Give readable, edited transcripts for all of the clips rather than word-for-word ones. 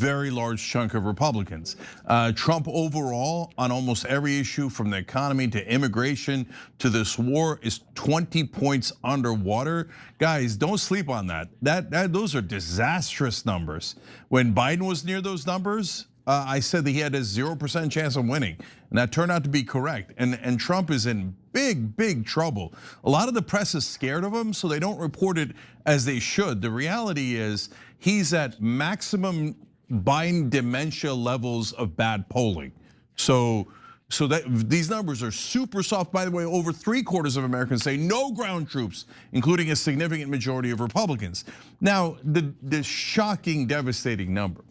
very large chunk of Republicans. Trump overall on almost every issue from the economy to immigration to this war is 20 points underwater. Guys, don't sleep on that. Those are disastrous numbers. When Biden was near those numbers, I said that he had a 0% chance of winning, and that turned out to be correct. And Trump is in big trouble. A lot of the press is scared of him, so they don't report it as they should. The reality is he's at maximum Biden dementia levels of bad polling. So that these numbers are super soft. By the way, over 3/4 of Americans say no ground troops, including a significant majority of Republicans. Now, the shocking, devastating number.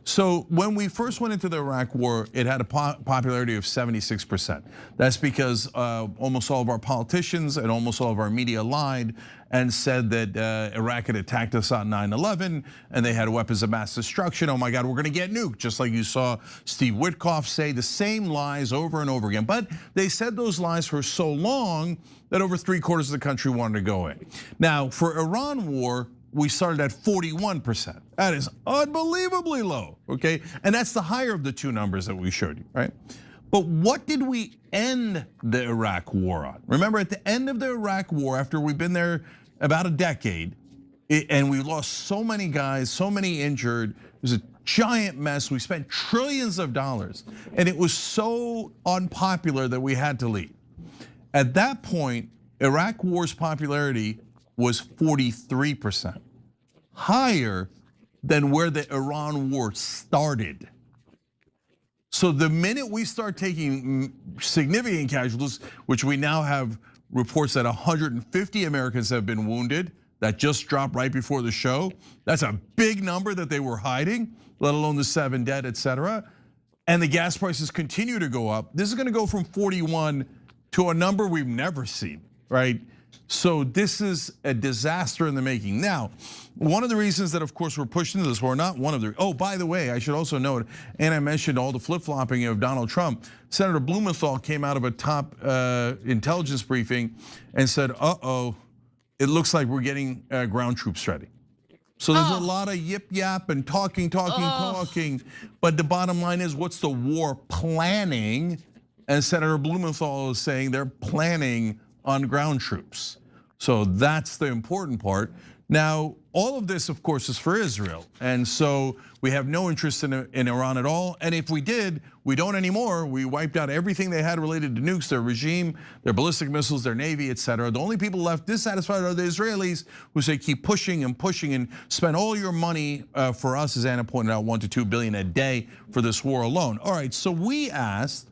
So when we first went into the Iraq war, it had a popularity of 76%. That's because almost all of our politicians and almost all of our media lied and said that Iraq had attacked us on 9/11 and they had weapons of mass destruction. Oh my God, we're gonna get nuked. Just like you saw Steve Witkoff say the same lies over and over again. But they said those lies for so long that over 3/4 of the country wanted to go in. Now, for Iran war, we started at 41%. That is unbelievably low, okay? And that's the higher of the two numbers that we showed you, right? But what did we end the Iraq war on? Remember, at the end of the Iraq war, after we've been there about a decade, and we lost so many guys, so many injured, it was a giant mess. We spent trillions of dollars, and it was so unpopular that we had to leave. At that point, Iraq war's popularity was 43%, higher than where the Iran war started. So the minute we start taking significant casualties, which we now have reports that 150 Americans have been wounded, that just dropped right before the show. That's a big number that they were hiding, let alone the 7 dead, etc. And the gas prices continue to go up. This is gonna go from 41 to a number we've never seen, right? So this is a disaster in the making. Now, one of the reasons that of course we're pushed into this war, not one of the, oh, by the way, I should also note, and I mentioned all the flip-flopping of Donald Trump. Senator Blumenthal came out of a top intelligence briefing and said, it looks like we're getting ground troops ready. So there's a lot of yip yap and talking. But the bottom line is, what's the war planning? And Senator Blumenthal is saying they're planning on ground troops. So that's the important part. Now, all of this, of course, is for Israel. And so we have no interest in Iran at all. And if we did, we don't anymore. We wiped out everything they had related to nukes, their regime, their ballistic missiles, their navy, etc. The only people left dissatisfied are the Israelis, who say keep pushing and spend all your money for us, as Anna pointed out, 1 to 2 billion a day for this war alone. All right, so we asked,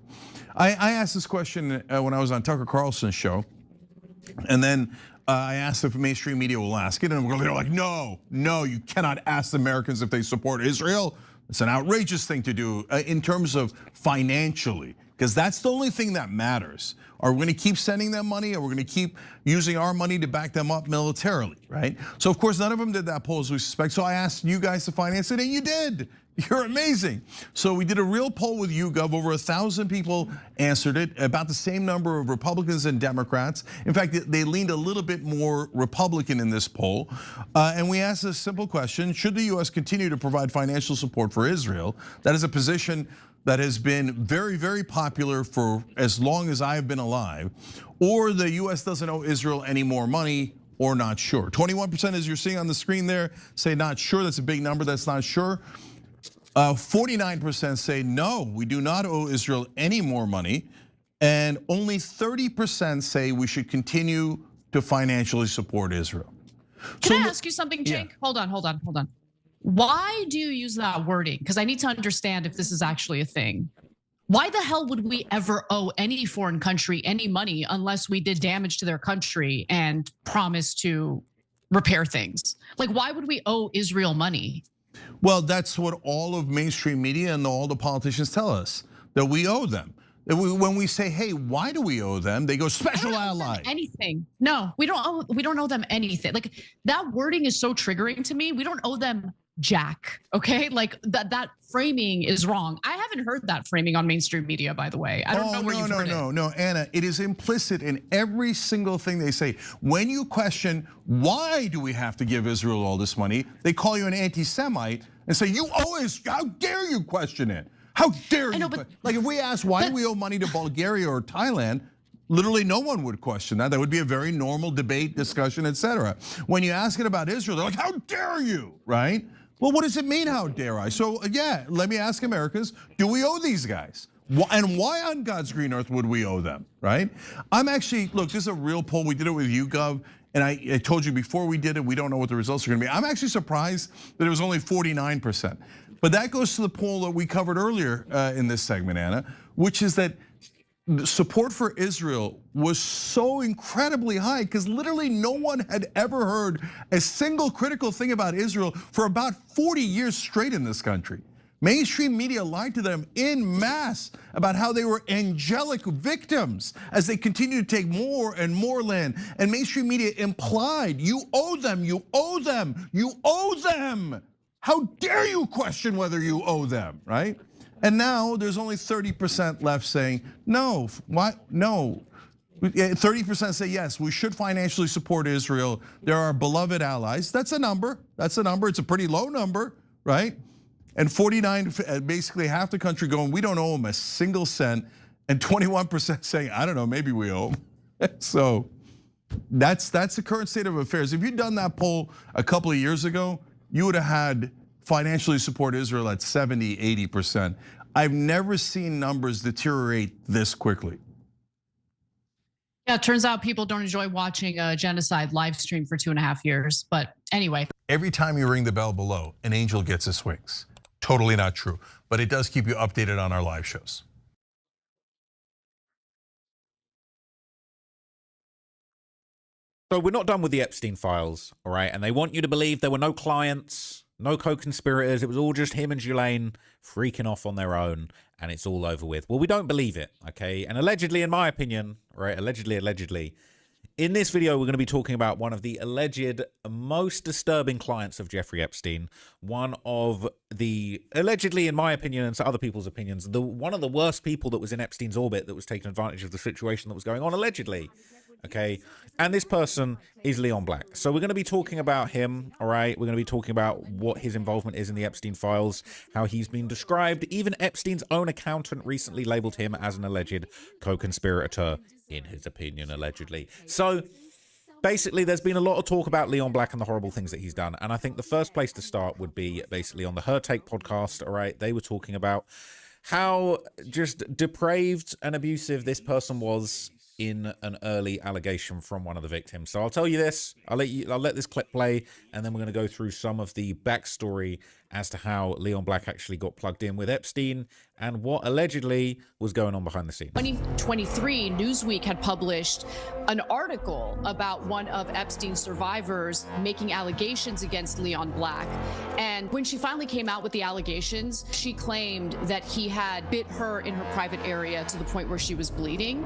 I asked this question when I was on Tucker Carlson's show. And then I asked if mainstream media will ask it, and they're like, no, you cannot ask the Americans if they support Israel. It's an outrageous thing to do in terms of financially, because that's the only thing that matters. Are we gonna keep sending them money? Or we're gonna keep using our money to back them up militarily, right? So of course, none of them did that poll as we suspect. So I asked you guys to finance it, and you did. You're amazing. So we did a real poll with YouGov. Over 1,000 people answered it, about the same number of Republicans and Democrats. In fact, they leaned a little bit more Republican in this poll. And we asked a simple question: should the US continue to provide financial support for Israel? That is a position that has been very popular for as long as I've been alive. Or the US doesn't owe Israel any more money, or not sure. 21%, as you're seeing on the screen there, say not sure. That's a big number, that's not sure. 49% say no, we do not owe Israel any more money. And only 30% say we should continue to financially support Israel. Can I ask you something, Jake? Yeah. Hold on. Why do you use that wording? Because I need to understand if this is actually a thing. Why the hell would we ever owe any foreign country any money unless we did damage to their country and promised to repair things? Like, why would we owe Israel money? Well, that's what all of mainstream media and all the politicians tell us, that we owe them. When we say, hey, why do we owe them? They go, special ally. Anything. No, we don't owe them anything. Like, that wording is so triggering to me. We don't owe them jack, okay? Like that framing is wrong. I haven't heard that framing on mainstream media, by the way. I don't know where you've heard it. No, Anna, it is implicit in every single thing they say. When you question, why do we have to give Israel all this money? They call you an anti-Semite and say, you owe us, how dare you question it? How dare you? Like if we asked why do we owe money to Bulgaria or Thailand, literally no one would question that. That would be a very normal debate, discussion, etc. When you ask it about Israel, they're like, how dare you, right? Well, what does it mean, how dare I? So yeah, let me ask Americans, do we owe these guys? And why on God's green earth would we owe them, right? I'm actually, look, this is a real poll. We did it with YouGov. And I told you before we did it, we don't know what the results are gonna be. I'm actually surprised that it was only 49%. But that goes to the poll that we covered earlier in this segment, Anna, which is that support for Israel was so incredibly high because literally no one had ever heard a single critical thing about Israel for about 40 years straight in this country. Mainstream media lied to them en masse about how they were angelic victims as they continued to take more and more land. And mainstream media implied, you owe them, you owe them, you owe them. How dare you question whether you owe them, right? And now there's only 30% left saying, no, why, no. 30% say yes, we should financially support Israel. They're our beloved allies. That's a number, it's a pretty low number, right? And 49, basically half the country going, we don't owe them a single cent. And 21% saying, I don't know, maybe we owe them. So that's the current state of affairs. If you'd done that poll a couple of years ago, you would have had financially support Israel at 70, 80%. I've never seen numbers deteriorate this quickly. Yeah, it turns out people don't enjoy watching a genocide live stream for 2.5 years. But anyway. Every time you ring the bell below, an angel gets his wings. Totally not true, but it does keep you updated on our live shows. So we're not done with the Epstein files, all right? And they want you to believe there were no clients, no co-conspirators. It was all just him and Ghislaine freaking off on their own, and it's all over with. Well, we don't believe it, okay? And allegedly, in my opinion, right, allegedly, in this video, we're going to be talking about one of the alleged most disturbing clients of Jeffrey Epstein, one of the, allegedly, in my opinion, and to other people's opinions, one of the worst people that was in Epstein's orbit that was taking advantage of the situation that was going on, allegedly. Okay, and this person is Leon Black. So we're going to be talking about him, all right? We're going to be talking about what his involvement is in the Epstein files, how he's been described. Even Epstein's own accountant recently labeled him as an alleged co-conspirator, in his opinion, allegedly. So basically, there's been a lot of talk about Leon Black and the horrible things that he's done. And I think the first place to start would be basically on the Her Take podcast, all right? They were talking about how just depraved and abusive this person was in an early allegation from one of the victims. So I'll tell you this, I'll let this clip play, and then we're going to go through some of the backstory as to how Leon Black actually got plugged in with Epstein and what allegedly was going on behind the scenes. 2023, Newsweek had published an article about one of Epstein's survivors making allegations against Leon Black. And when she finally came out with the allegations, she claimed that he had bit her in her private area to the point where she was bleeding.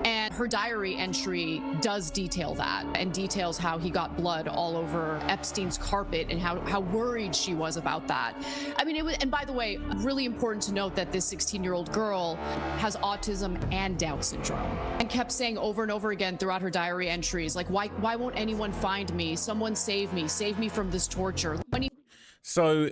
And her diary entry does detail that and details how he got blood all over Epstein's carpet and how worried she was about that. I mean, it was, and by the way, really important to note that this 16-year-old girl has autism and Down syndrome and kept saying over and over again throughout her diary entries, like, why won't anyone find me? Someone save me from this torture. So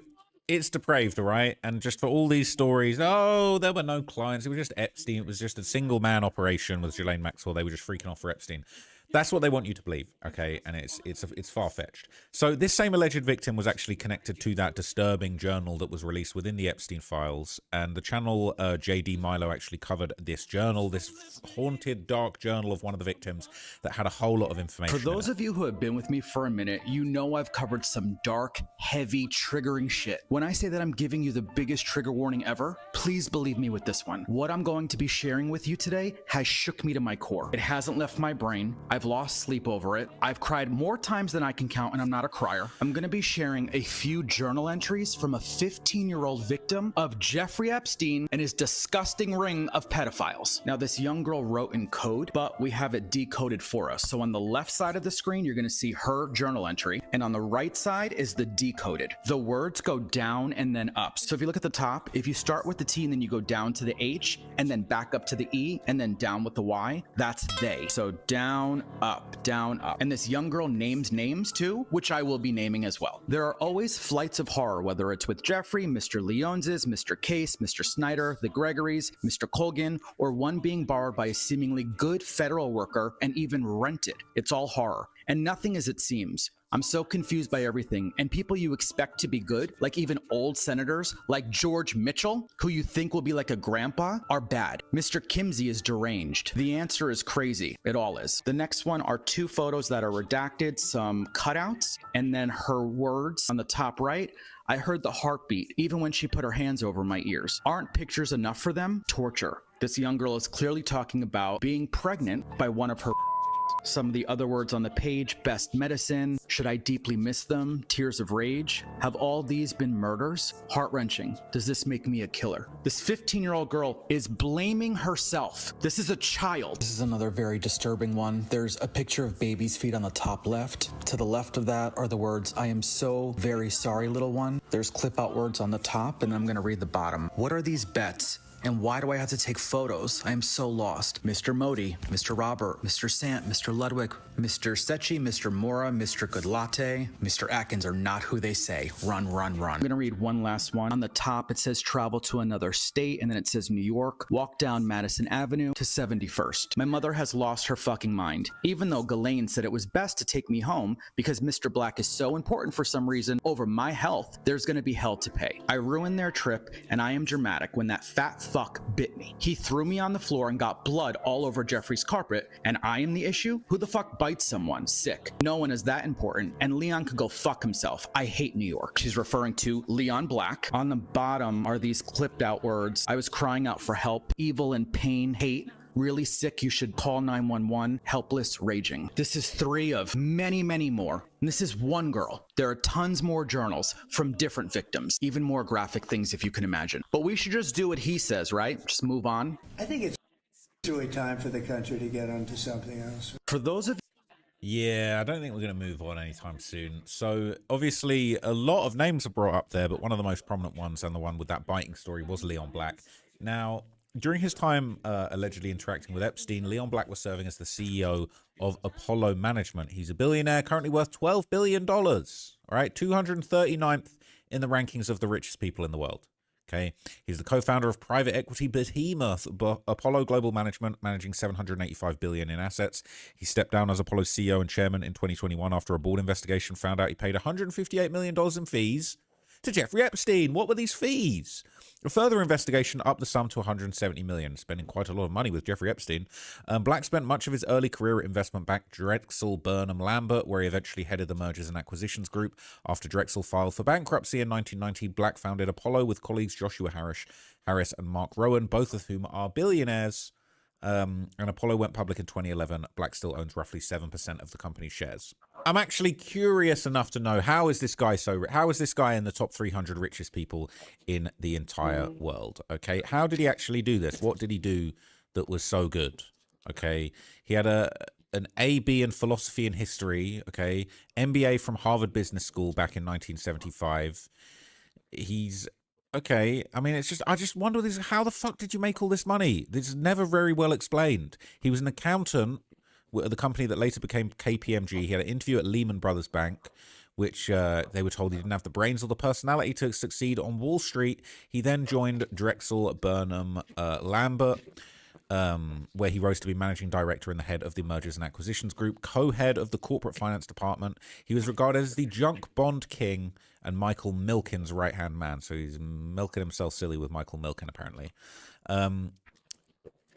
it's depraved, all right? And just for all these stories, oh, there were no clients. It was just Epstein. It was just a single man operation with Ghislaine Maxwell. They were just freaking off for Epstein. That's what they want you to believe, okay? And it's far-fetched. So this same alleged victim was actually connected to that disturbing journal that was released within the Epstein files. And the channel JD Milo actually covered this journal, this haunted, dark journal of one of the victims that had a whole lot of information. For those of you who have been with me for a minute, you know I've covered some dark, heavy, triggering shit. When I say that I'm giving you the biggest trigger warning ever, please believe me with this one. What I'm going to be sharing with you today has shook me to my core. It hasn't left my brain. I've lost sleep over it. I've cried more times than I can count, and I'm not a crier. I'm gonna be sharing a few journal entries from a 15-year-old victim of Jeffrey Epstein and his disgusting ring of pedophiles. Now, this young girl wrote in code, but we have it decoded for us. So on the left side of the screen, you're gonna see her journal entry, and on the right side is the decoded. The words go down and then up. So if you look at the top, if you start with the T and then you go down to the H, and then back up to the E, and then down with the Y, that's they. So down, up, down, up. And this young girl named names too, which I will be naming as well. There are always flights of horror, whether it's with Jeffrey, Mr. Leonz's, Mr. Case, Mr. Snyder, the Gregories, Mr. Colgan, or one being borrowed by a seemingly good federal worker and even rented. It's all horror, and nothing as it seems. I'm so confused by everything, and people you expect to be good, like even old senators, like George Mitchell, who you think will be like a grandpa, are bad. Mr. Kimsey is deranged. The answer is crazy. It all is. The next one are two photos that are redacted, some cutouts, and then her words on the top right. I heard the heartbeat, even when she put her hands over my ears. Aren't pictures enough for them? Torture. This young girl is clearly talking about being pregnant by one of her. Some of the other words on the page: best medicine, should I deeply miss them, tears of rage. Have all these been murders? Heart-wrenching. Does this make me a killer? This 15-year-old girl is blaming herself. This is a child. This is another very disturbing one. There's a picture of baby's feet on the top left. To the left of that are the words, I am so very sorry, little one. There's clip out words on the top, and I'm gonna read the bottom. What are these bets? And why do I have to take photos? I am so lost. Mr. Modi, Mr. Robert, Mr. Sant, Mr. Ludwig, Mr. Sechi, Mr. Mora, Mr. Goodlatte, Mr. Atkins are not who they say. Run, run, run. I'm gonna read one last one. On the top, it says travel to another state, and then it says New York. Walk down Madison Avenue to 71st. My mother has lost her fucking mind. Even though Ghislaine said it was best to take me home because Mr. Black is so important for some reason over my health, there's gonna be hell to pay. I ruined their trip, and I am dramatic when that fat fuck bit me. He threw me on the floor and got blood all over Jeffrey's carpet, and I am the issue? Who the fuck bites someone? Sick. No one is that important, and Leon could go fuck himself. I hate New York. She's referring to Leon Black. On the bottom are these clipped out words. I was crying out for help, evil and pain, hate. Really sick, you should call 911, helpless, raging. This is 3 of many, many more. And this is one girl. There are tons more journals from different victims, even more graphic things if you can imagine. But we should just do what he says, right? Just move on. I think it's really time for the country to get onto something else. For those of Yeah, I don't think we're going to move on anytime soon. So obviously a lot of names are brought up there, but one of the most prominent ones and the one with that biting story was Leon Black. Now, during his time allegedly interacting with Epstein, Leon Black was serving as the CEO of Apollo Management. He's a billionaire, currently worth $12 billion, all right? 239th in the rankings of the richest people in the world, okay? He's the co-founder of private equity behemoth Apollo Global Management, managing $785 billion in assets. He stepped down as Apollo's CEO and chairman in 2021 after a board investigation found out he paid $158 million in fees to Jeffrey Epstein. What were these fees? A further investigation upped the sum to $170 million, spending quite a lot of money with Jeffrey Epstein. Black spent much of his early career at investment bank Drexel Burnham Lambert, where he eventually headed the mergers and acquisitions group. After Drexel filed for bankruptcy in 1990, Black founded Apollo with colleagues Joshua Harris and Mark Rowan, both of whom are billionaires. And Apollo went public in 2011. Black still owns roughly 7% of the company's shares. I'm actually curious enough to know, how is this guy in the top 300 richest people in the entire world? Okay, how did he actually do this? What did he do that was so good? Okay, he had an AB in philosophy and history. Okay, MBA from Harvard Business School back in 1975. He's okay. I mean, it's just, I just wonder this, how the fuck did you make all this money? This is never very well explained. He was an accountant at the company that later became KPMG. He had an interview at Lehman Brothers Bank, which they were told he didn't have the brains or the personality to succeed on Wall Street. He then joined Drexel Burnham Lambert, where he rose to be managing director and the head of the mergers and acquisitions group, co-head of the corporate finance department. He was regarded as the junk bond king and Michael Milken's right-hand man. So he's milking himself silly with Michael Milken, apparently.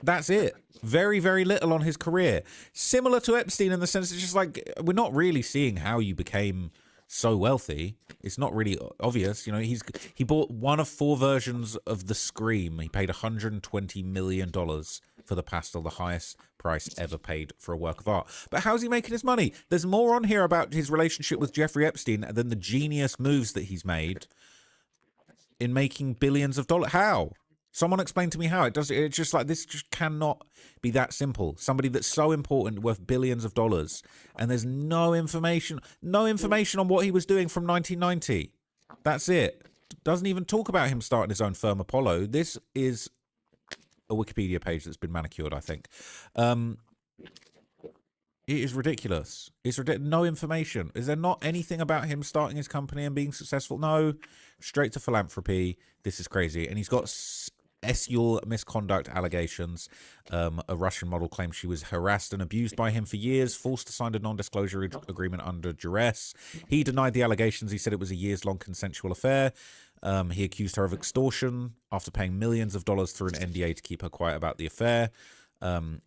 That's it. Very, very little on his career. Similar to Epstein in the sense it's just like, we're not really seeing how you became so wealthy. It's not really obvious. You know, he bought one of 4 versions of The Scream. He paid $120 million for the pastel, the highest price ever paid for a work of art. But how's he making his money? There's more on here about his relationship with Jeffrey Epstein than the genius moves that he's made in making billions of dollars. How? Someone explain to me how. It's just like, this just cannot be that simple. Somebody that's so important, worth billions of dollars, and there's no information on what he was doing from 1990. That's it. Doesn't even talk about him starting his own firm, Apollo. This is a Wikipedia page that's been manicured, I think. It is ridiculous. It's ridiculous. No information. Is there not anything about him starting his company and being successful? No. Straight to philanthropy. This is crazy. And he's got sexual misconduct allegations. A Russian model claims she was harassed and abused by him for years, forced to sign a non-disclosure agreement under duress. He denied the allegations. He said it was a years-long consensual affair. He accused her of extortion after paying millions of dollars through an NDA to keep her quiet about the affair.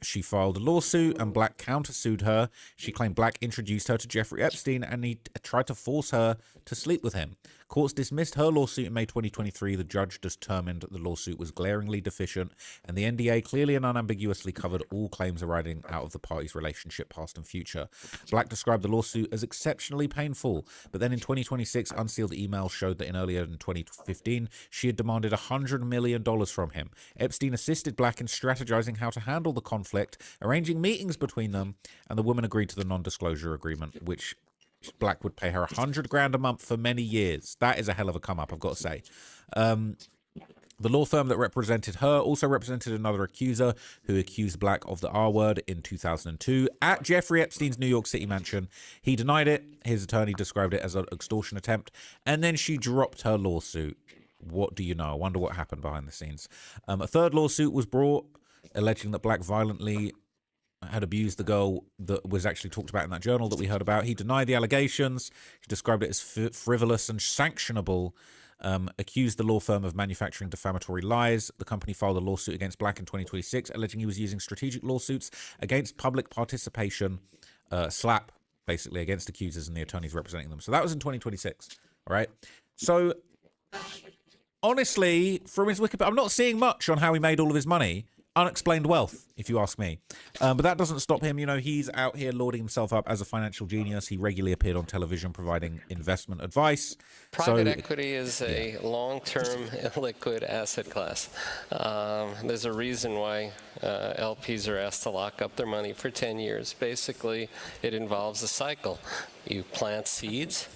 She filed a lawsuit and Black countersued her. She claimed Black introduced her to Jeffrey Epstein and he tried to force her to sleep with him. Courts dismissed her lawsuit in May 2023. The judge determined the lawsuit was glaringly deficient and the NDA clearly and unambiguously covered all claims arising out of the parties' relationship, past and future. Black described the lawsuit as exceptionally painful, but then in 2026, unsealed emails showed that in earlier in 2015, she had demanded $100 million from him. Epstein assisted Black in strategizing how to handle the conflict, arranging meetings between them, and the woman agreed to the non-disclosure agreement, which Black would pay her $100 grand a month for many years. That is a hell of a come up, I've got to say. The law firm that represented her also represented another accuser who accused Black of the R word in 2002 at Jeffrey Epstein's New York City mansion. He denied it. His attorney described it as an extortion attempt, and then she dropped her lawsuit. What do you know? I wonder what happened behind the scenes. A third lawsuit was brought, alleging that Black violently had abused the girl that was actually talked about in that journal that we heard about. He denied the allegations. He described it as frivolous and sanctionable. Accused the law firm of manufacturing defamatory lies. The company filed a lawsuit against Black in 2026, alleging he was using strategic lawsuits against public participation, SLAP, basically, against accusers and the attorneys representing them. So that was in 2026, all right? So, honestly, from his Wikipedia, I'm not seeing much on how he made all of his money. Unexplained wealth, if you ask me. But that doesn't stop him. You know, he's out here lauding himself up as a financial genius. He regularly appeared on television providing investment advice. Private equity is a long-term liquid asset class. There's a reason why LPs are asked to lock up their money for 10 years. Basically, it involves a cycle. You plant seeds,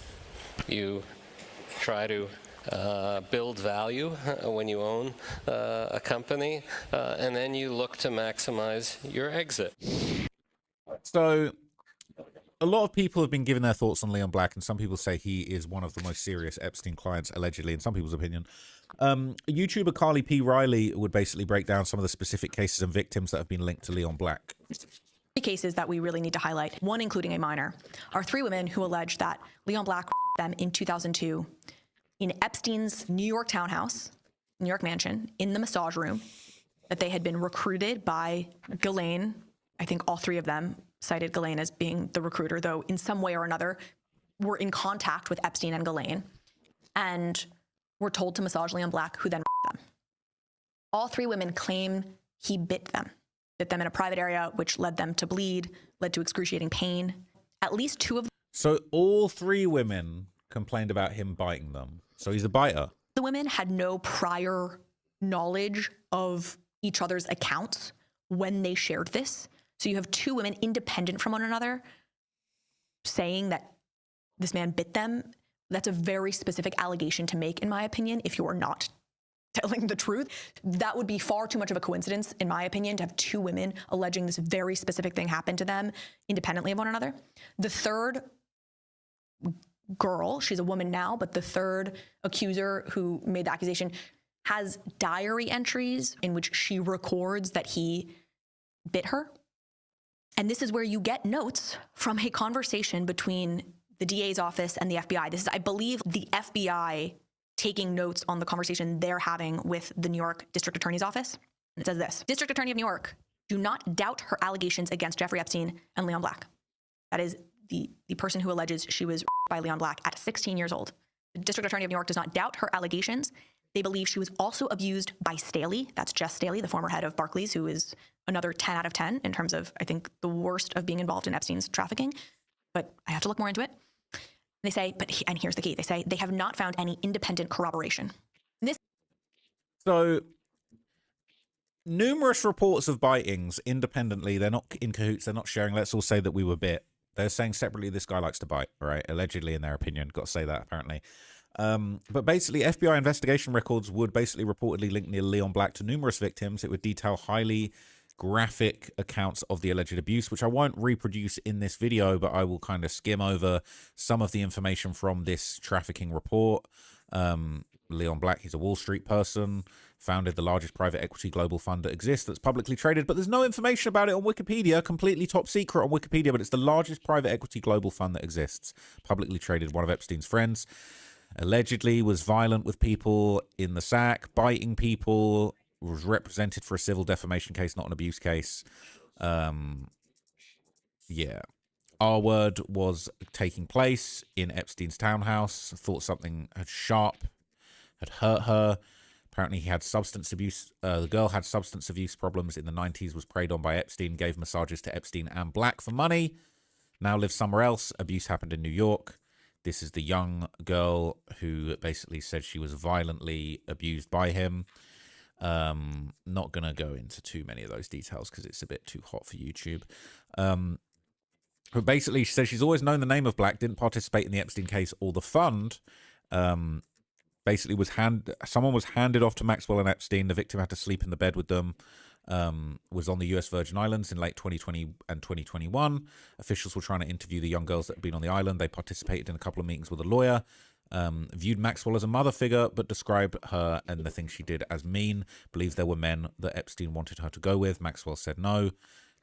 you try to build value when you own a company, and then you look to maximize your exit. So a lot of people have been giving their thoughts on Leon Black, and some people say he is one of the most serious Epstein clients, allegedly, in some people's opinion. YouTuber Carly P. Riley would basically break down some of the specific cases and victims that have been linked to Leon Black. Cases that we really need to highlight, one including a minor, are 3 women who allege that Leon Black them in 2002 in Epstein's New York townhouse, New York mansion, in the massage room, that they had been recruited by Ghislaine. I think all 3 of them cited Ghislaine as being the recruiter, though in some way or another were in contact with Epstein and Ghislaine, and were told to massage Leon Black, who then them. All 3 women claim he bit them in a private area, which led them to bleed, led to excruciating pain. At least 2 of So all 3 women complained about him biting them. So he's a biter. the women had no prior knowledge of each other's accounts when they shared this. So you have 2 women independent from one another saying that this man bit them. That's a very specific allegation to make, in my opinion, if you're not telling the truth. That would be far too much of a coincidence, in my opinion, to have 2 women alleging this very specific thing happened to them independently of one another. The third girl, she's a woman now, but the third accuser who made the accusation has diary entries in which she records that he bit her. And this is where you get notes from a conversation between the DA's office and the FBI. This is, I believe, the FBI taking notes on the conversation they're having with the New York District Attorney's Office. It says this: District Attorney of New York, do not doubt her allegations against Jeffrey Epstein and Leon Black. That is the person who alleges she was by Leon Black at 16 years old. The District Attorney of New York does not doubt her allegations. They believe she was also abused by Staley. That's Jess Staley, the former head of Barclays, who is another 10 out of 10 in terms of, I think, the worst of being involved in Epstein's trafficking. But I have to look more into it. They say, and here's the key, they say they have not found any independent corroboration. So numerous reports of bitings independently, they're not in cahoots, they're not sharing. Let's all say that we were bit. They're saying separately this guy likes to bite, all right? Allegedly, in their opinion. Got to say that, apparently. But basically, FBI investigation records would basically reportedly link Leon Black to numerous victims. It would detail highly graphic accounts of the alleged abuse, which I won't reproduce in this video, but I will kind of skim over some of the information from this trafficking report. Leon Black, he's a Wall Street person, founded the largest private equity global fund that exists that's publicly traded, but there's no information about it on Wikipedia, completely top secret on Wikipedia, but it's the largest private equity global fund that exists, publicly traded, one of Epstein's friends. Allegedly was violent with people in the sack, biting people, was represented for a civil defamation case, not an abuse case. Yeah. R word was taking place in Epstein's townhouse, thought something had hurt her. Apparently he had substance abuse. The girl had substance abuse problems in the 90s, was preyed on by Epstein, gave massages to Epstein and Black for money. Now lives somewhere else. Abuse happened in New York. This is the young girl who basically said she was violently abused by him. Not going to go into too many of those details because it's a bit too hot for YouTube. But basically she says she's always known the name of Black, didn't participate in the Epstein case or the fund. Basically someone was handed off to Maxwell and Epstein. The victim had to sleep in the bed with them. Was on the US Virgin Islands in late 2020 and 2021. Officials were trying to interview the young girls that had been on the island. They participated in a couple of meetings with a lawyer. Viewed Maxwell as a mother figure, but described her and the things she did as mean. Believed there were men that Epstein wanted her to go with. Maxwell said no.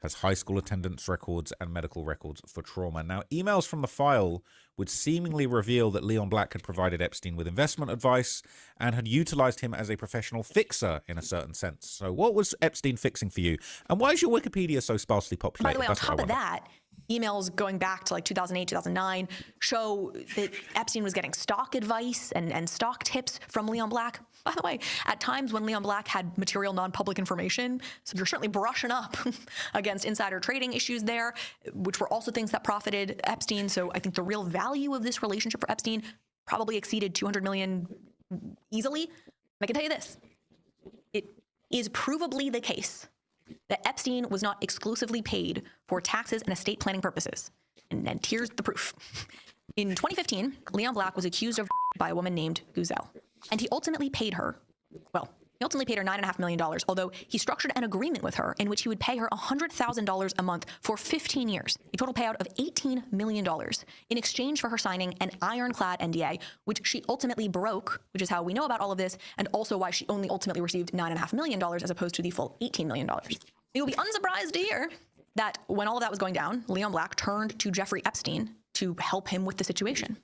Has high school attendance records and medical records for trauma. Now, emails from the file would seemingly reveal that Leon Black had provided Epstein with investment advice and had utilized him as a professional fixer in a certain sense. So what was Epstein fixing for you? And why is your Wikipedia so sparsely populated? By the way, on top of that, emails going back to like 2008, 2009 show that Epstein was getting stock advice and stock tips from Leon Black. By the way, at times when Leon Black had material non-public information, so you're certainly brushing up against insider trading issues there, which were also things that profited Epstein. So I think the real value of this relationship for Epstein probably exceeded $200 million easily. I can tell you this, it is provably the case that Epstein was not exclusively paid for taxes and estate planning purposes. And here's the proof. In 2015, Leon Black was accused of by a woman named Guzel. And he ultimately paid her, $9.5 million, although he structured an agreement with her in which he would pay her $100,000 a month for 15 years, a total payout of $18 million in exchange for her signing an ironclad NDA, which she ultimately broke, which is how we know about all of this, and also why she only ultimately received $9.5 million as opposed to the full $18 million. You'll be unsurprised to hear that when all of that was going down, Leon Black turned to Jeffrey Epstein to help him with the situation.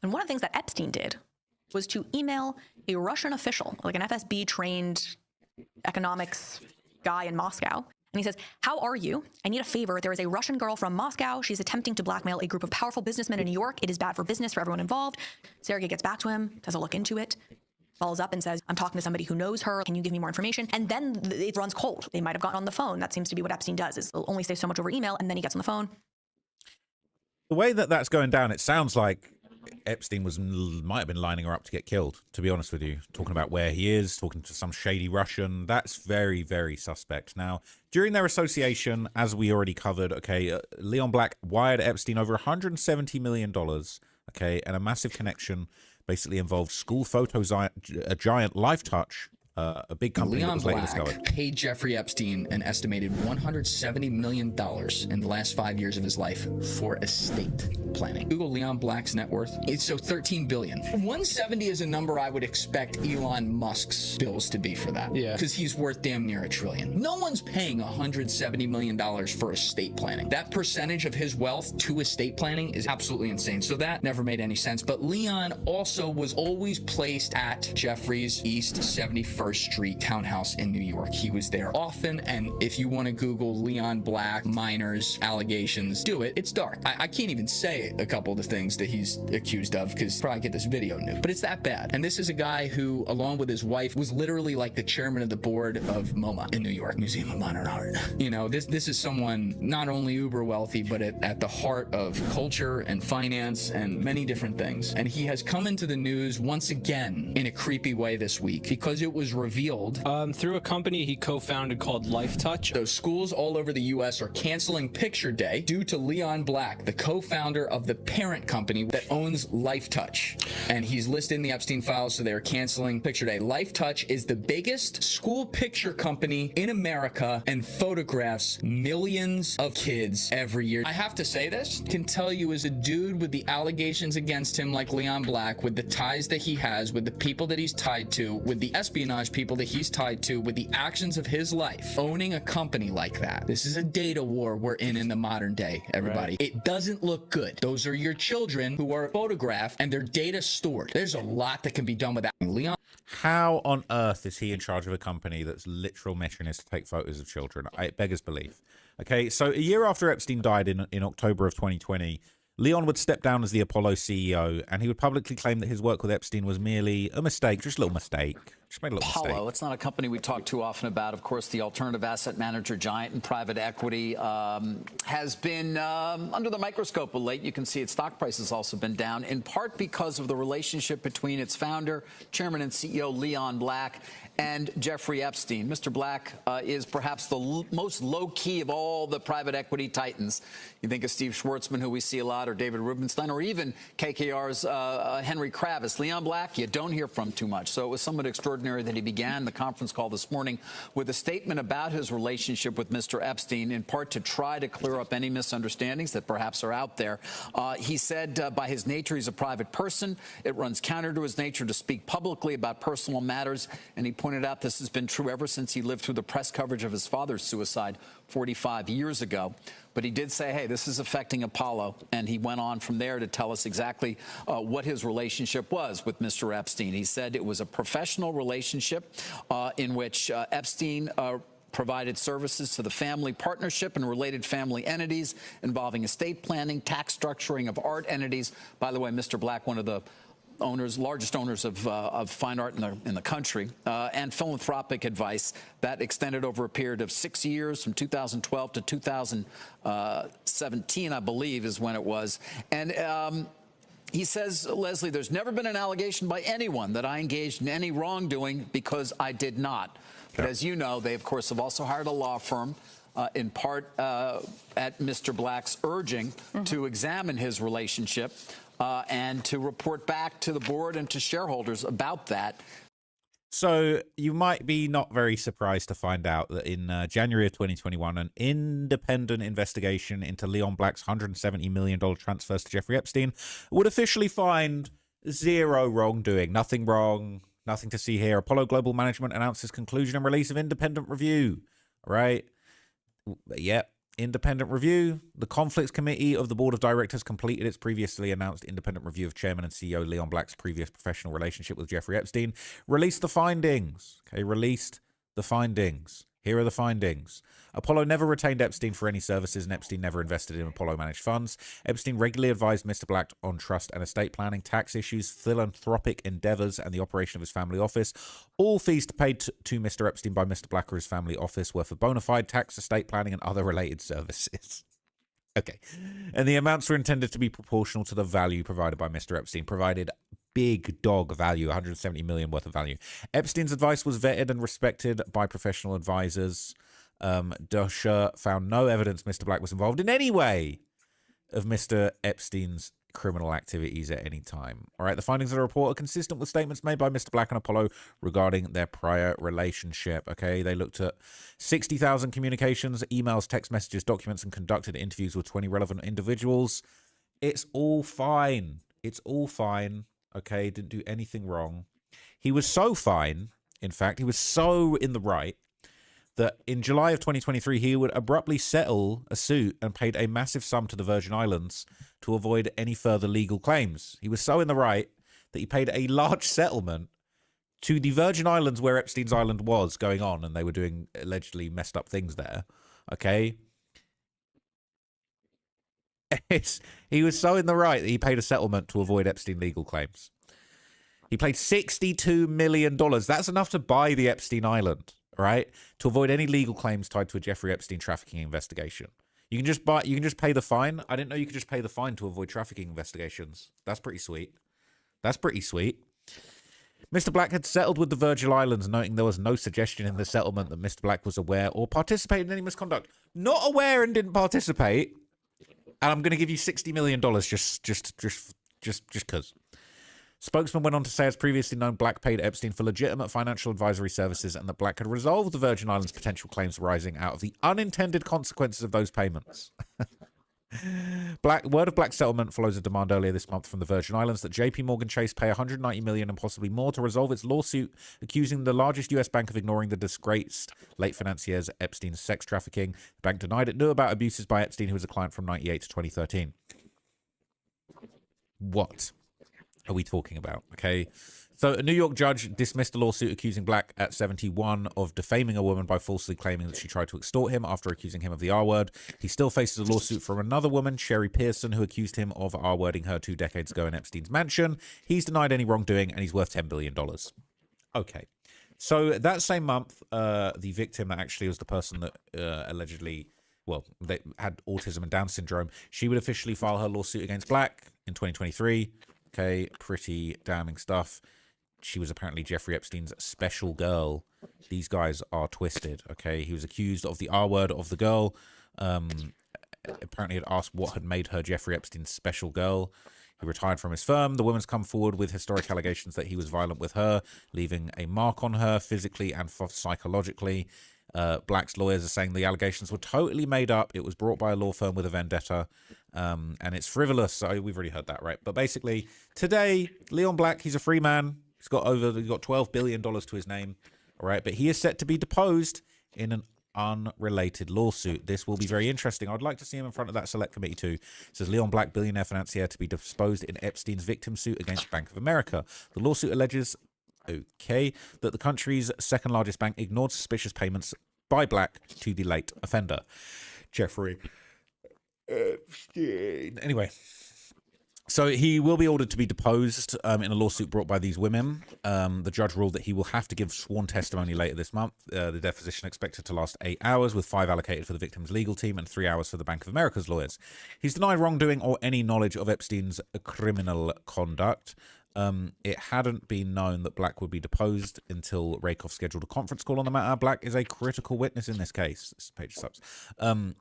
And one of the things that Epstein did was to email a Russian official, like an FSB-trained economics guy in Moscow. And he says, "How are you? I need a favor. There is a Russian girl from Moscow. She's attempting to blackmail a group of powerful businessmen in New York. It is bad for business for everyone involved." Sergei gets back to him, does a look into it, follows up and says, "I'm talking to somebody who knows her. Can you give me more information?" And then it runs cold. They might have gotten on the phone. That seems to be what Epstein does, is he'll only say so much over email, and then he gets on the phone. The way that that's going down, it sounds like Epstein might have been lining her up to get killed, to be honest with you. Talking about where he is, talking to some shady Russian. That's very, very suspect. Now, during their association, as we already covered, okay, Leon Black wired Epstein over $170 million, okay, and a massive connection basically involved school photos, a giant Life Touch, a big company that was later discovered. Paid Jeffrey Epstein an estimated $170 million in the last 5 years of his life for estate planning. Google Leon Black's net worth. It's so $13 billion. 170 is a number I would expect Elon Musk's bills to be for that. Yeah. Because he's worth damn near $1 trillion. No one's paying $170 million for estate planning. That percentage of his wealth to estate planning is absolutely insane. So that never made any sense. But Leon also was always placed at Jeffrey's East 71st Street townhouse in New York. He was there often, and if you want to Google Leon Black minors allegations, do it. It's dark. I can't even say a couple of the things that he's accused of because probably get this video new, but it's that bad. And this is a guy who, along with his wife, was literally like the chairman of the board of MoMA in New York, Museum of Modern Art. You know, this is someone not only uber wealthy, but at the heart of culture and finance and many different things. And he has come into the news once again in a creepy way this week because it was revealed Through a company he co-founded called LifeTouch. those schools all over the U.S. are canceling Picture Day due to Leon Black, the co-founder of the parent company that owns LifeTouch. And he's listed in the Epstein files, so they're canceling Picture Day. LifeTouch is the biggest school picture company in America and photographs millions of kids every year. I have to say this, can tell you as a dude with the allegations against him like Leon Black, with the ties that he has, with the people that he's tied to, with the espionage people that he's tied to, with the actions of his life, owning a company like that. This is a data war we're in the modern day, everybody. Right. It doesn't look good. Those are your children who are photographed and their data stored. There's a lot that can be done with that. Leon. How on earth is he in charge of a company that's literal mission is to take photos of children? It beggars belief. Okay, so a year after Epstein died in October of 2020, Leon would step down as the Apollo CEO, and he would publicly claim that his work with Epstein was merely a mistake, just a little mistake. Just made a little mistake. Apollo, it's not a company we talk too often about. Of course, the alternative asset manager giant in private equity has been under the microscope of late. You can see its stock price has also been down, in part because of the relationship between its founder, chairman and CEO Leon Black, and Jeffrey Epstein. Mr. Black is perhaps the most low-key of all the private equity titans. You think of Steve Schwartzman, who we see a lot, or David Rubenstein, or even KKR's Henry Kravis. Leon Black, you don't hear from too much. So it was somewhat extraordinary that he began the conference call this morning with a statement about his relationship with Mr. Epstein, in part to try to clear up any misunderstandings that perhaps are out there. He said by his nature, he's a private person. It runs counter to his nature to speak publicly about personal matters, and he pointed out this has been true ever since he lived through the press coverage of his father's suicide 45 years ago. But he did say, hey, this is affecting Apollo, and he went on from there to tell us exactly what his relationship was with Mr. Epstein. He said it was a professional relationship in which Epstein provided services to the family partnership and related family entities involving estate planning, tax structuring of art entities. By the way, Mr. Black, one of the largest owners of fine art in the country, and philanthropic advice that extended over a period of 6 years, from 2012 to 2017, I believe, is when it was. And he says, Leslie, there's never been an allegation by anyone that I engaged in any wrongdoing, because I did not. But as you know, they, of course, have also hired a law firm, in part at Mr. Black's urging, to examine his relationship and to report back to the board and to shareholders about that. So you might be not very surprised to find out that in January of 2021, an independent investigation into Leon Black's $170 million transfers to Jeffrey Epstein would officially find zero wrongdoing. Nothing wrong, nothing to see here. Apollo Global Management announces conclusion and release of independent review. Right? Yep. Independent review. The Conflicts Committee of the Board of Directors completed its previously announced independent review of Chairman and CEO Leon Black's previous professional relationship with Jeffrey Epstein. Released the findings. Okay, released the findings. Here are the findings. Apollo never retained Epstein for any services, and Epstein never invested in Apollo-managed funds. Epstein regularly advised Mr. Black on trust and estate planning, tax issues, philanthropic endeavors, and the operation of his family office. All fees paid to Mr. Epstein by Mr. Black or his family office were for bona fide tax, estate planning, and other related services. Okay. And the amounts were intended to be proportional to the value provided by Mr. Epstein, provided big dog value, 170 million worth of value. Epstein's advice was vetted and respected by professional advisors. Dusher found no evidence Mr. Black was involved in any way of Mr. Epstein's criminal activities at any time. All right, the findings of the report are consistent with statements made by Mr. Black and Apollo regarding their prior relationship. Okay, they looked at 60,000 communications, emails, text messages, documents, and conducted interviews with 20 relevant individuals. It's all fine. It's all fine. Okay, didn't do anything wrong. He was so fine, in fact, he was so in the right, that in July of 2023, he would abruptly settle a suit and paid a massive sum to the Virgin Islands to avoid any further legal claims. He was so in the right that he paid a large settlement to the Virgin Islands where Epstein's Island was going on, and they were doing allegedly messed up things there. Okay? He was so in the right that he paid a settlement to avoid Epstein legal claims. He paid $62 million. That's enough to buy the Epstein Island, right? To avoid any legal claims tied to a Jeffrey Epstein trafficking investigation. You can just pay the fine. I didn't know you could just pay the fine to avoid trafficking investigations. That's pretty sweet. That's pretty sweet. Mr. Black had settled with the Virgin Islands, noting there was no suggestion in the settlement that Mr. Black was aware or participated in any misconduct. Not aware and didn't participate. And I'm going to give you $60 million just because. Spokesman went on to say, as previously known, Black paid Epstein for legitimate financial advisory services and that Black had resolved the Virgin Islands' potential claims arising out of the unintended consequences of those payments. Word of Black's settlement follows a demand earlier this month from the Virgin Islands that JP Morgan Chase pay $190 million and possibly more to resolve its lawsuit accusing the largest US bank of ignoring the disgraced late financier's Epstein's sex trafficking. The bank denied it knew about abuses by Epstein, who was a client from 1998 to 2013. What are we talking about? Okay. So a New York judge dismissed a lawsuit accusing Black at 71 of defaming a woman by falsely claiming that she tried to extort him after accusing him of the R word. He still faces a lawsuit from another woman, Sherry Pearson, who accused him of R wording her 2 decades ago in Epstein's mansion. He's denied any wrongdoing and he's worth $10 billion. Okay. So that same month, the victim that actually was the person that allegedly, well, they had autism and Down syndrome, she would officially file her lawsuit against Black in 2023. Okay, pretty damning stuff. She was apparently Jeffrey Epstein's special girl. These guys are twisted, okay? He was accused of the R word of the girl. Apparently had asked what had made her Jeffrey Epstein's special girl. He retired from his firm. The woman's come forward with historic allegations that he was violent with her, leaving a mark on her physically and psychologically. Black's lawyers are saying the allegations were totally made up. It was brought by a law firm with a vendetta, and it's frivolous. So we've already heard that, right? But basically, today, Leon Black, he's a free man. He's got $12 billion to his name, all right? But he is set to be deposed in an unrelated lawsuit. This will be very interesting. I'd like to see him in front of that select committee too. It says Leon Black, billionaire financier, to be deposed in Epstein's victim suit against Bank of America. The lawsuit alleges, okay, that the country's second largest bank ignored suspicious payments by Black to the late offender, Jeffrey Epstein. Anyway. So he will be ordered to be deposed in a lawsuit brought by these women. The judge ruled that he will have to give sworn testimony later this month. The deposition expected to last 8 hours, with 5 allocated for the victim's legal team and 3 hours for the Bank of America's lawyers. He's denied wrongdoing or any knowledge of Epstein's criminal conduct. It hadn't been known that Black would be deposed until Rakoff scheduled a conference call on the matter. Black is a critical witness in this case. This page sucks. An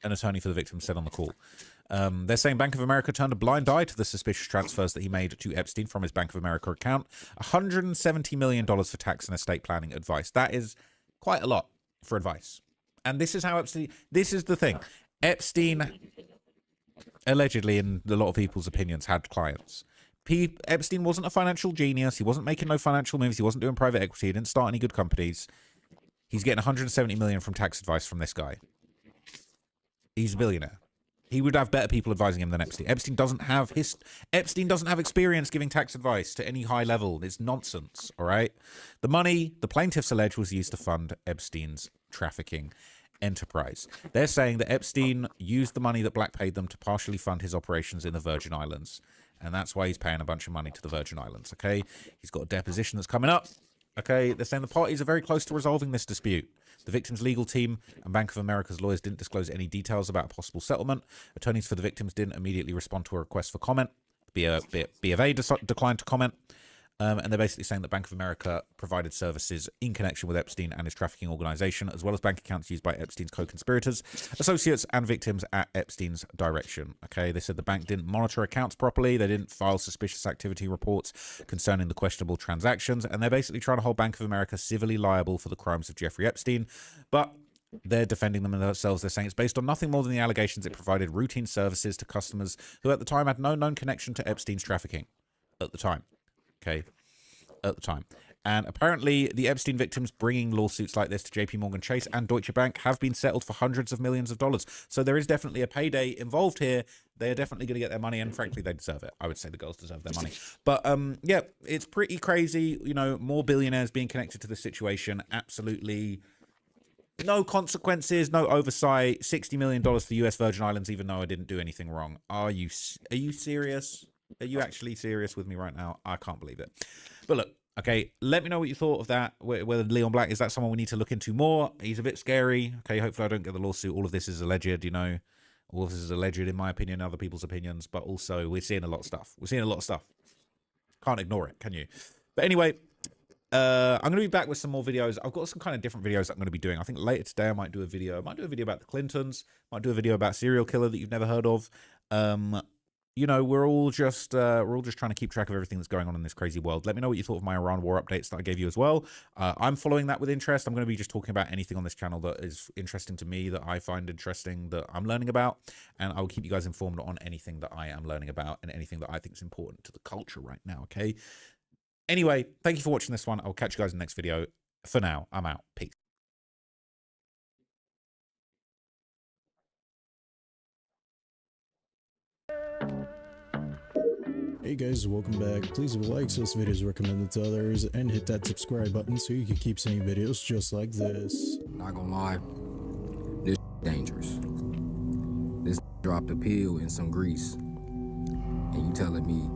attorney for the victim said on the call. They're saying Bank of America turned a blind eye to the suspicious transfers that he made to Epstein from his Bank of America account. $170 million for tax and estate planning advice. That is quite a lot for advice. And this is how Epstein... This is the thing. Epstein, allegedly, in a lot of people's opinions, had clients. Epstein wasn't a financial genius. He wasn't making no financial moves. He wasn't doing private equity. He didn't start any good companies. He's getting $170 million from tax advice from this guy. He's a billionaire. He would have better people advising him than Epstein. Epstein doesn't have experience giving tax advice to any high level. It's nonsense, all right? The money, the plaintiffs allege, was used to fund Epstein's trafficking enterprise. They're saying that Epstein used the money that Black paid them to partially fund his operations in the Virgin Islands. And that's why he's paying a bunch of money to the Virgin Islands, okay? He's got a deposition that's coming up. Okay, they're saying the parties are very close to resolving this dispute. The victim's legal team and Bank of America's lawyers didn't disclose any details about a possible settlement. Attorneys for the victims didn't immediately respond to a request for comment. B of A declined to comment. And they're basically saying that Bank of America provided services in connection with Epstein and his trafficking organization, as well as bank accounts used by Epstein's co-conspirators, associates, and victims at Epstein's direction. Okay, they said the bank didn't monitor accounts properly. They didn't file suspicious activity reports concerning the questionable transactions. And they're basically trying to hold Bank of America civilly liable for the crimes of Jeffrey Epstein. But they're defending them themselves. They're saying it's based on nothing more than the allegations it provided routine services to customers who at the time had no known connection to Epstein's trafficking. At the time. Okay, at the time. And apparently the Epstein victims bringing lawsuits like this to JP Morgan Chase and Deutsche Bank have been settled for hundreds of millions of dollars. So there is definitely a payday involved here. They're definitely going to get their money, and frankly, they deserve it. I would say the girls deserve their money. But yeah, it's pretty crazy. You know, more billionaires being connected to this situation. Absolutely no consequences, no oversight. $60 million to the US Virgin Islands, even though I didn't do anything wrong. Are you serious? Are you actually serious with me right now? I can't believe it. But look, okay, let me know what you thought of that. Whether Leon Black, is that someone we need to look into more? He's a bit scary. Okay, hopefully I don't get the lawsuit. All of this is alleged, you know. All of this is alleged in my opinion, other people's opinions. But also, we're seeing a lot of stuff. We're seeing a lot of stuff. Can't ignore it, can you? But anyway, I'm going to be back with some more videos. I've got some kind of different videos that I'm going to be doing. I think later today I might do a video. I might do a video about the Clintons. Might do a video about serial killer that you've never heard of. You know, we're all just trying to keep track of everything that's going on in this crazy world. Let me know what you thought of my Iran war updates that I gave you as well. I'm following that with interest. I'm going to be just talking about anything on this channel that is interesting to me, that I find interesting, that I'm learning about, and I will keep you guys informed on anything that I am learning about and anything that I think is important to the culture right now, okay? Anyway, thank you for watching this one. I'll catch you guys in the next video. For now, I'm out. Peace. Hey guys, welcome back. Please leave a like so this video is recommended to others, and hit that subscribe button so you can keep seeing videos just like this. Not gonna lie, this dangerous. This dropped a pill in some grease, and you telling me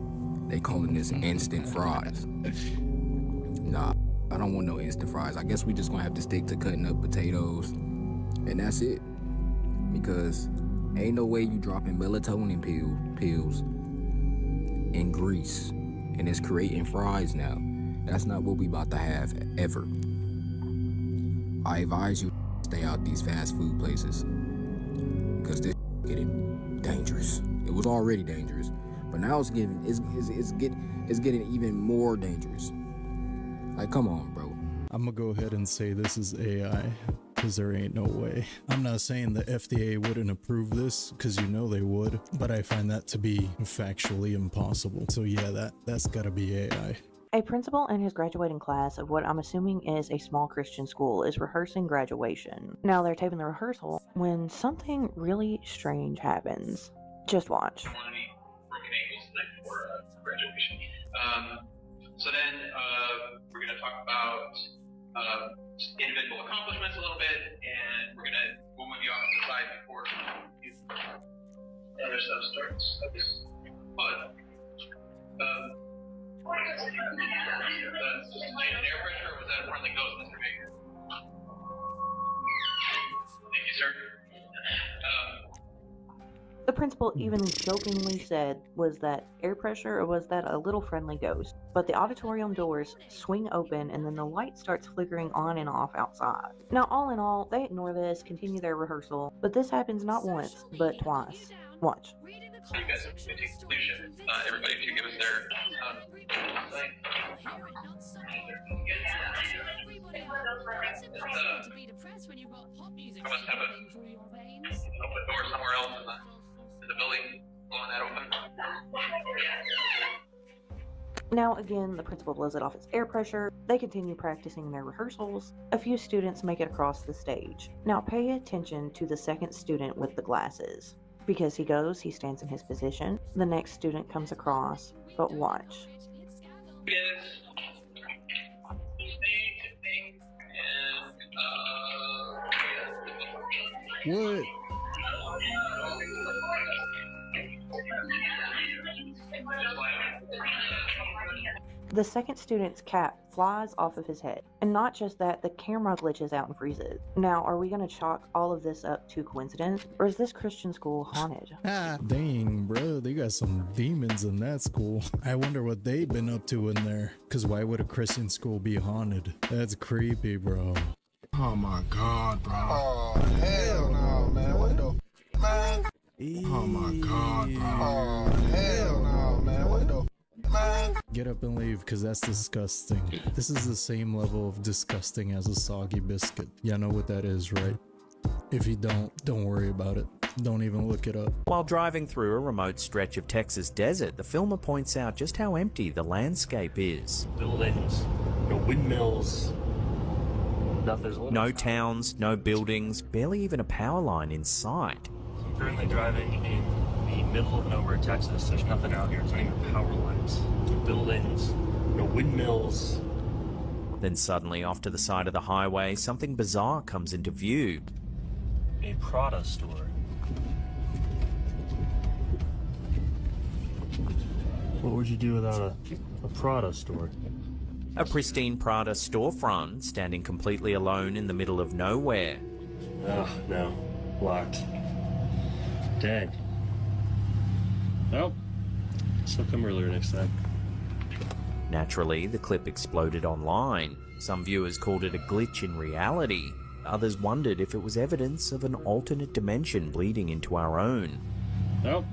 they calling this instant fries? Nah, I don't want no instant fries. I guess we just gonna have to stick to cutting up potatoes, and that's it. Because ain't no way you dropping melatonin pills in grease and it's creating fries now. That's not what we about to have ever. I advise you stay out these fast food places because this is getting dangerous. It was already dangerous, but now it's getting even more dangerous. Like, come on, bro. I'm gonna go ahead and say this is AI, because there ain't no way. I'm not saying the FDA wouldn't approve this, because you know they would, but I find that to be factually impossible. So yeah, that's gotta be AI. A principal and his graduating class of what I'm assuming is a small Christian school is rehearsing graduation. Now they're taping the rehearsal when something really strange happens. Just watch. Broken ankles the night before graduation. So then we're going to talk about individual accomplishments a little bit, and we'll move you off to the side before other stuff starts. But that's just a change in air pressure, or was that a friendly ghost, Mr. Baker? Thank you, sir. The principal even jokingly said, was that air pressure or was that a little friendly ghost? But the auditorium doors swing open and then the light starts flickering on and off outside. Now all in all, they ignore this, continue their rehearsal, but this happens not once, but twice. Watch. So you guys can take the leadership. Everybody, if you give us their I must have an open door somewhere else in the building, blowing that open. Now again, the principal blows it off its air pressure. They continue practicing their rehearsals. A few students make it across the stage. Now pay attention to the second student with the glasses. Because he goes, he stands in his position. The next student comes across, but watch. What? The second student's cap flies off of his head. And not just that, the camera glitches out and freezes. Now, are we going to chalk all of this up to coincidence? Or is this Christian school haunted? Dang, bro, they got some demons in that school. I wonder what they've been up to in there. Because why would a Christian school be haunted? That's creepy, bro. Oh my god, bro. Oh, hell no, man. What the man? Oh my god, bro. Oh, hell no, man. What the man? Get up and leave, because that's disgusting. This is the same level of disgusting as a soggy biscuit. Y'all know what that is, right? If you don't worry about it. Don't even look it up. While driving through a remote stretch of Texas desert, the filmer points out just how empty the landscape is. Buildings, no windmills. No towns, no buildings, barely even a power line in sight. I'm currently driving in the middle of nowhere, Texas. There's nothing out here. There's not even power lines. No buildings, no windmills. Then suddenly, off to the side of the highway, something bizarre comes into view. A Prada store. What would you do without a Prada store? A pristine Prada storefront standing completely alone in the middle of nowhere. Oh, no. Locked. Dang. Well, so come earlier next time. Naturally, the clip exploded online. Some viewers called it a glitch in reality. Others wondered if it was evidence of an alternate dimension bleeding into our own. Nope.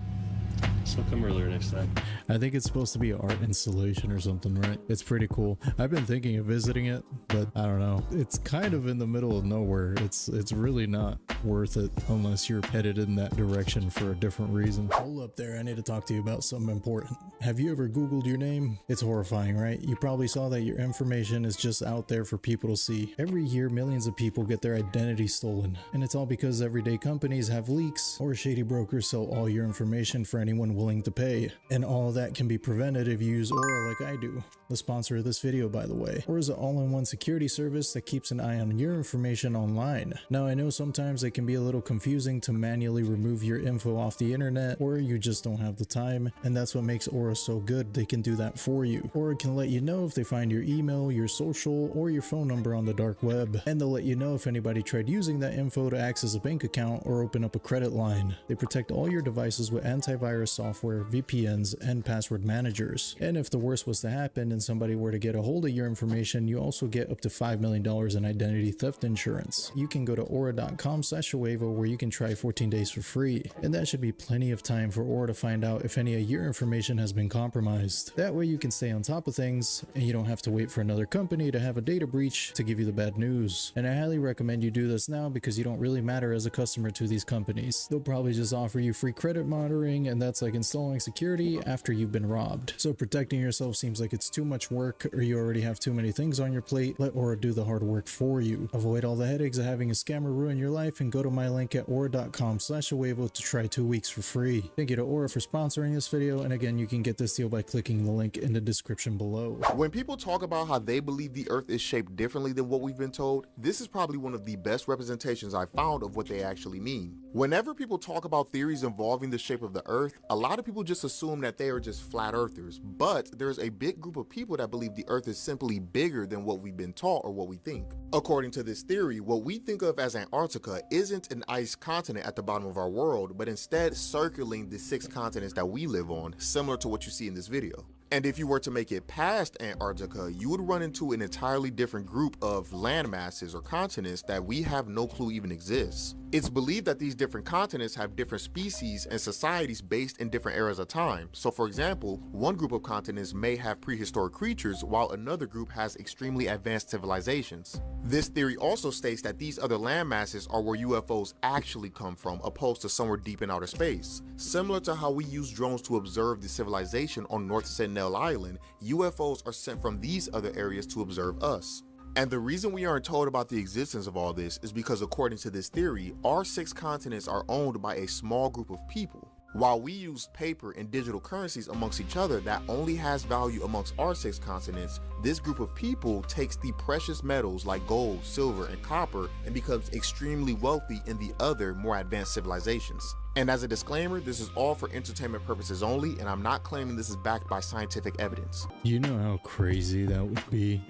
So come earlier next time. I think it's supposed to be an art installation or something, right? It's pretty cool. I've been thinking of visiting it, but I don't know. It's kind of in the middle of nowhere. It's really not worth it unless you're headed in that direction for a different reason. Hold up there, I need to talk to you about something important. Have you ever Googled your name? It's horrifying, right? You probably saw that your information is just out there for people to see. Every year, millions of people get their identity stolen, and it's all because everyday companies have leaks or shady brokers sell all your information for anyone willing to pay. And all that can be prevented if you use Aura like I do. The sponsor of this video, by the way. Aura is an all-in-one security service that keeps an eye on your information online. Now, I know sometimes it can be a little confusing to manually remove your info off the internet, or you just don't have the time, and that's what makes Aura so good. They can do that for you. Aura can let you know if they find your email, your social, or your phone number on the dark web, and they'll let you know if anybody tried using that info to access a bank account or open up a credit line. They protect all your devices with antivirus software, VPNs, and password managers. And if the worst was to happen and somebody were to get a hold of your information, you also get up to $5 million in identity theft insurance. You can go to aura.com/Uevo where you can try 14 days for free. And that should be plenty of time for Aura to find out if any of your information has been compromised. That way you can stay on top of things and you don't have to wait for another company to have a data breach to give you the bad news. And I highly recommend you do this now because you don't really matter as a customer to these companies. They'll probably just offer you free credit monitoring, and that's like installing security after you've been robbed. So protecting yourself seems like it's too much work, or you already have too many things on your plate. Let Aura do the hard work for you. Avoid all the headaches of having a scammer ruin your life and go to my link at aura.com/Uevo to try 2 weeks for free. Thank you to Aura for sponsoring this video, and again, you can get this deal by clicking the link in the description below. When people talk about how they believe the earth is shaped differently than what we've been told, this is probably one of the best representations I found of what they actually mean. Whenever people talk about theories involving the shape of the earth, a lot of people just assume that they are just flat earthers, but there's a big group of people that believe the earth is simply bigger than what we've been taught or what we think. According to this theory, what we think of as Antarctica isn't an ice continent at the bottom of our world, but instead circling the 6 continents that we live on, similar to what you see in this video. And if you were to make it past Antarctica, you would run into an entirely different group of land masses or continents that we have no clue even exists. It's believed that these different continents have different species and societies based in different eras of time. So for example, one group of continents may have prehistoric creatures while another group has extremely advanced civilizations. This theory also states that these other land masses are where UFOs actually come from, opposed to somewhere deep in outer space. Similar to how we use drones to observe the civilization on North Sentinel Island, UFOs are sent from these other areas to observe us. And the reason we aren't told about the existence of all this is because according to this theory, our 6 continents are owned by a small group of people. While we use paper and digital currencies amongst each other that only has value amongst our 6 continents, this group of people takes the precious metals like gold, silver, and copper and becomes extremely wealthy in the other more advanced civilizations. And as a disclaimer, this is all for entertainment purposes only, and I'm not claiming this is backed by scientific evidence. You know how crazy that would be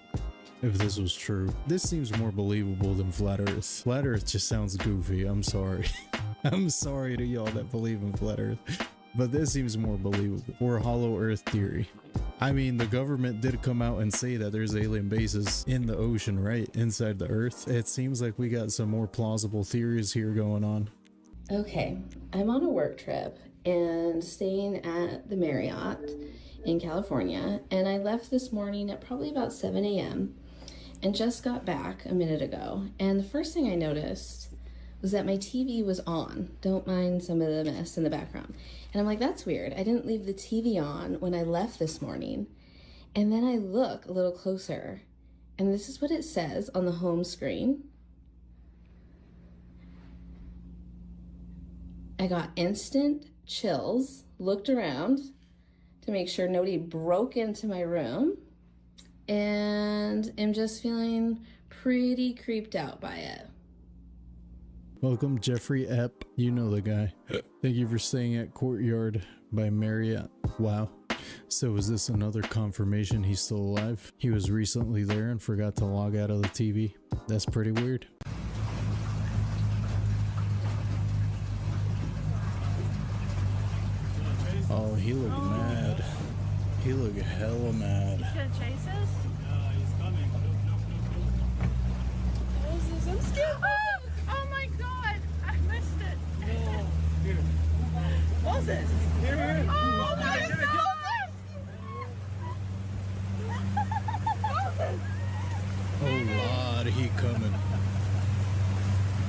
if this was true. This seems more believable than Flat Earth. Flat Earth just sounds goofy, I'm sorry. I'm sorry to y'all that believe in Flat Earth, but this seems more believable. Or Hollow Earth theory. I mean, the government did come out and say that there's alien bases in the ocean, right? Inside the Earth. It seems like we got some more plausible theories here going on. Okay, I'm on a work trip and staying at the Marriott in California, and I left this morning at probably about 7 a.m. and just got back a minute ago. And the first thing I noticed was that my TV was on. Don't mind some of the mess in the background. And I'm like, that's weird. I didn't leave the TV on when I left this morning. And then I look a little closer, and this is what it says on the home screen. I got instant chills, looked around to make sure nobody broke into my room, and I'm just feeling pretty creeped out by it. Welcome, Jeffrey Epp. You know the guy. Thank you for staying at Courtyard by Marriott. Wow. So is this another confirmation he's still alive? He was recently there and forgot to log out of the TV. That's pretty weird. Oh, he looked mad. He look hella mad. Gonna chase us? He's coming. What is this? I'm scared. Oh my god! I missed it. Here. Moses! Here. Oh my god! Moses! Oh Lord, he coming.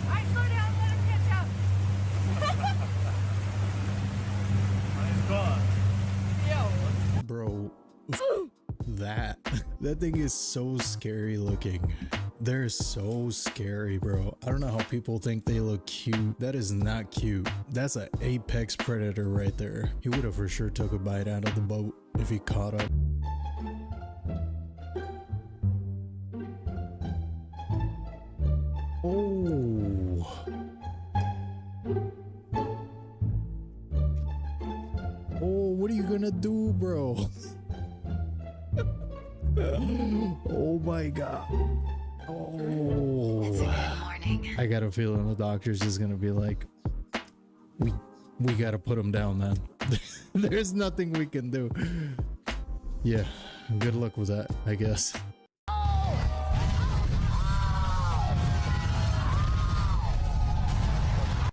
Alright, slow down, let him catch up. He's gone. Yo. Bro, that thing is so scary looking. They're so scary, bro. I don't know how people think they look cute. That is not cute. That's an apex predator right there. He would have for sure took a bite out of the boat if he caught up. Oh. Oh, what are you gonna do, bro? Oh my god. Oh. I got a feeling the doctor's just gonna be like, we gotta put him down, man. There's nothing we can do. Yeah, good luck with that, I guess.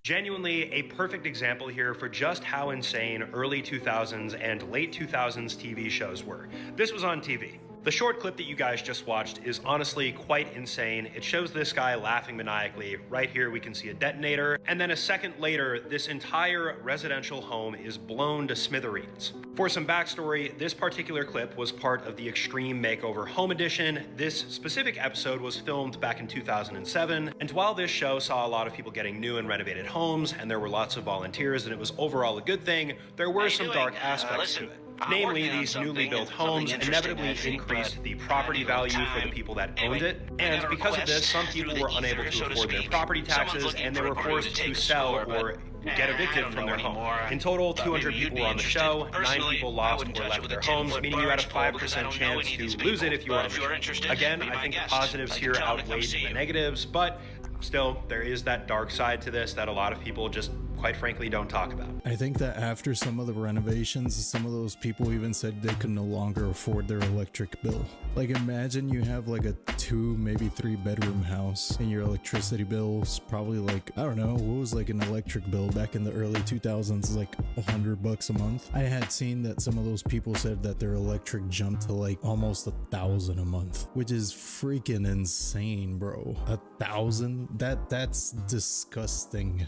Genuinely a perfect example here for just how insane early 2000s and late 2000s TV shows were. This was on TV. The short clip that you guys just watched is honestly quite insane. It shows this guy laughing maniacally. Right here we can see a detonator, and then a second later this entire residential home is blown to smithereens. For some backstory, this particular clip was part of the Extreme Makeover Home Edition. This specific episode was filmed back in 2007, and while this show saw a lot of people getting new and renovated homes, and there were lots of volunteers and it was overall a good thing, there were some dark aspects to it. Namely, these newly built homes inevitably increased the property value for the people that owned it, and because of this, some people were unable to afford their property taxes, and they were forced to sell or get evicted from their home. In total, 200 people were on the show, 9 people lost or left their homes, meaning you had a 5% chance to lose it if you were on the show. Again, I think the positives here outweighed the negatives, but still, there is that dark side to this that a lot of people just quite frankly don't talk about. I think that after some of the renovations, some of those people even said they could no longer afford their electric bill. Like, imagine you have like a 2, maybe 3 bedroom house and your electricity bill's probably like, I don't know, what was like an electric bill back in the early 2000s, like $100 a month. I had seen that some of those people said that their electric jumped to like almost $1,000 a month, which is freaking insane, bro. $1,000? That's disgusting.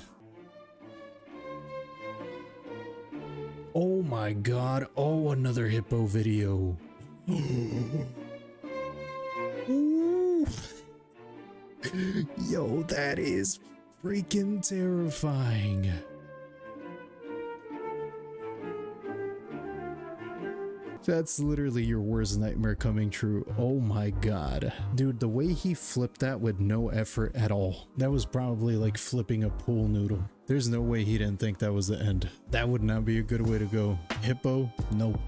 Oh my god. Oh, another hippo video. Ooh. Yo, that is freaking terrifying. That's literally your worst nightmare coming true. Oh my god. Dude, the way he flipped that with no effort at all. That was probably like flipping a pool noodle. There's no way he didn't think that was the end. That would not be a good way to go. Hippo? Nope.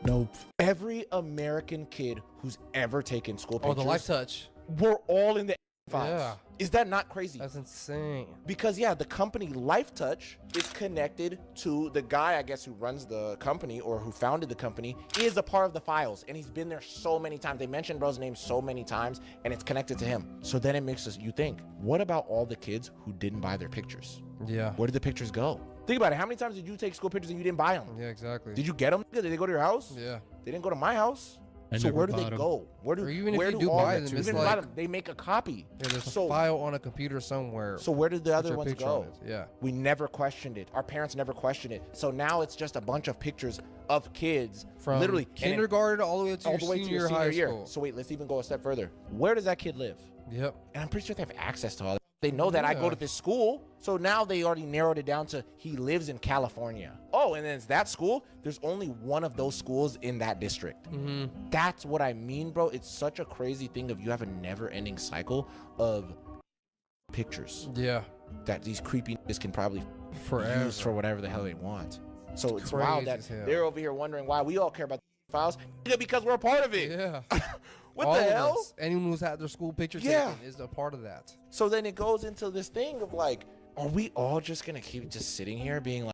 Nope. Every American kid who's ever taken school pictures. Oh, the Life Touch. We're all in the files. Yeah. Is that not crazy? That's insane. Because yeah, the company Life Touch is connected to the guy, I guess, who runs the company or who founded the company, is a part of the files, and he's been there so many times. They mentioned bro's name so many times, and it's connected to him. So then it makes you think, what about all the kids who didn't buy their pictures? Yeah. Where did the pictures go? Think about it. How many times did you take school pictures and you didn't buy them? Yeah, exactly. Did you get them? Did they go to your house? Yeah. They didn't go to my house. I So never where do they bought 'em. go? Where do Or even if where you do do all buy the- them, even it's if you like- buy them, they make a copy. Yeah, there's So- a file on a computer somewhere. So where did the with other your ones picture go? on it. Yeah. We never questioned it. Our parents never questioned it. So now it's just a bunch of pictures of kids From literally kindergarten all the way to your senior high year. school. So wait, let's even go a step further. Where does that kid live? Yep. And I'm pretty sure they have access to all that. They know that I go Yeah. to this school. So now they already narrowed it down to he lives in California. Oh, and then it's that school. There's only one of those schools in that district. Mm-hmm. That's what I mean, bro. It's such a crazy thing of you have a never-ending cycle of pictures. Yeah. That these creepy niggas can probably Forever. use for whatever the hell they want. So it's Crazy wild that as hell. they're over here wondering why we all care about the files. Nigga, because we're a part of it. Yeah. What All the of hell? us. Anyone who's had their school picture Yeah. taken is a part of that. So then it goes into this thing of like, are we all just gonna keep just sitting here being like,